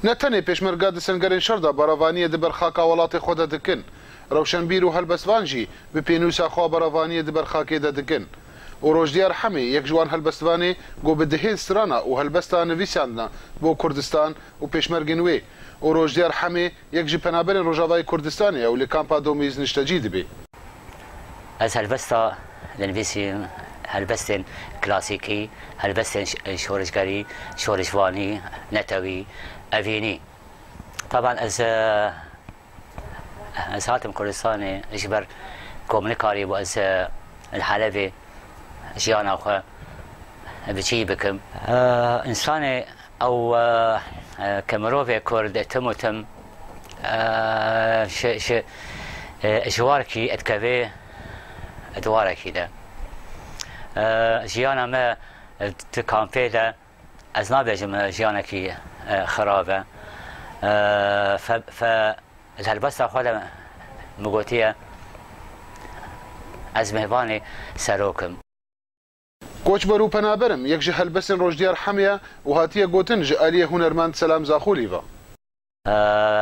نەتەنێ پێشمەرگا دەسەنگەرên şerda beravaniye di ber xaka welatê xwe de dikin. Rewşenbîr û helbestvan jî bi pênûsa xwe beravaniye di ber xakê de dikin. û Rojdiyar Hemê yek ji wan helbestvanê got bi dihê strana û helbesta nivîsandina bo Kurdistan û pêşmergên wê. û Rojdiyar Hemê yek ji penaberên Rojavayê Kurdistanê ew li kampa Domîz niştecî dibe. Ez helbesta dinivîsîm helbestên klasîkî, helbestên şoreşgerî, şoreşvanî, netewî, evînî. Taban ez hatim Kurdistanê ji ber komûnikarî bû ez li Helebê jiyana xwe biçî bikim. İnsanê ew ke mirovê Kurd tim û tim ji warekî etkeve dwarekî de. Jiyana me di kampê de ez nabêjim jiyanekî xirab e. Li helbesta xwe de min gotiye ez mêvanê serokim. Koçber û penaberim yek ji helbestên Rojdiyar Hemê û hatiye gotin ji aliyê hunermend Selam Zaxûlî ve.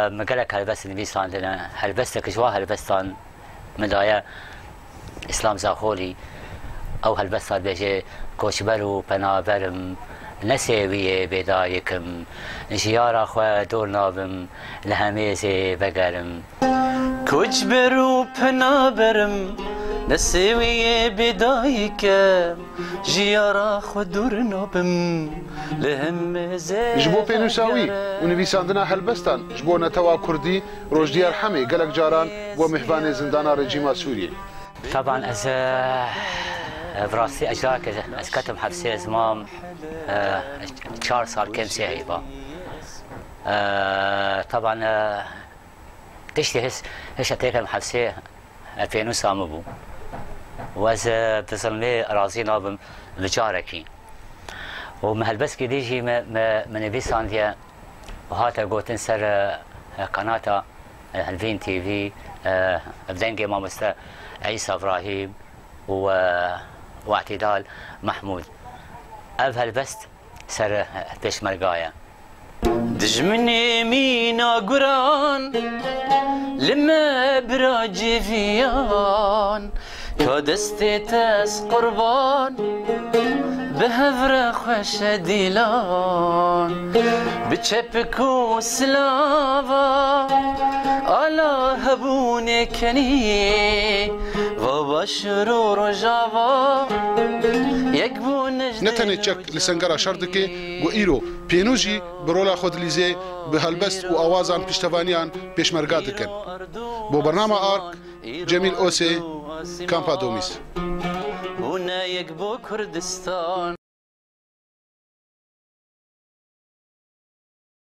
Min gelek helbest nivîsandine, helbestek ji wan helbestan min daye İslam Zaxûlî ew helbesta dibêje koçber û penaberim nesêwiyê bêdayikim, jiyara xwe dor nabim, li hemêzê vegerim. Koçber û penaberim nesêwiyê bêdayikim, jiyara xwe dor nabim, li hemêzê Ji bo pênûsa wî û nivîsandina helbestan ji bo netewa Kurdî, Rojdiyar Hemê gelek caran bû mêvanê zindana rejîma Sûriyê. Taban ez براستی اجرا که از کتم حبسی از مام 4 سال کمسی هیبا طبعا تشتی هش اتیکم حبسی 2009 بو و از بظلمه رازی نابم بجارکی و مهلبس که دیجی من نویسان دیا و هاتا گوتن سر قناتا الفين تي في بدنجي مامستا عيسى ابراهيم واعتدال محمود أفهل بست سر بشمرقايا دجمني مينا قران لما براجي فيان كدستي تاس قربان بهفر خوش ديلان بتشبكو سلافا على هبوني كني وبشرو رجاوا نتنه چک لسنگرا شردکه و ایرو پینوجی برولا خودلیزه به هلبست و آوازان پشتوانیان پیشمرگا دکن. بو برنامه آرک جمیل اوسی کامپا دومیس.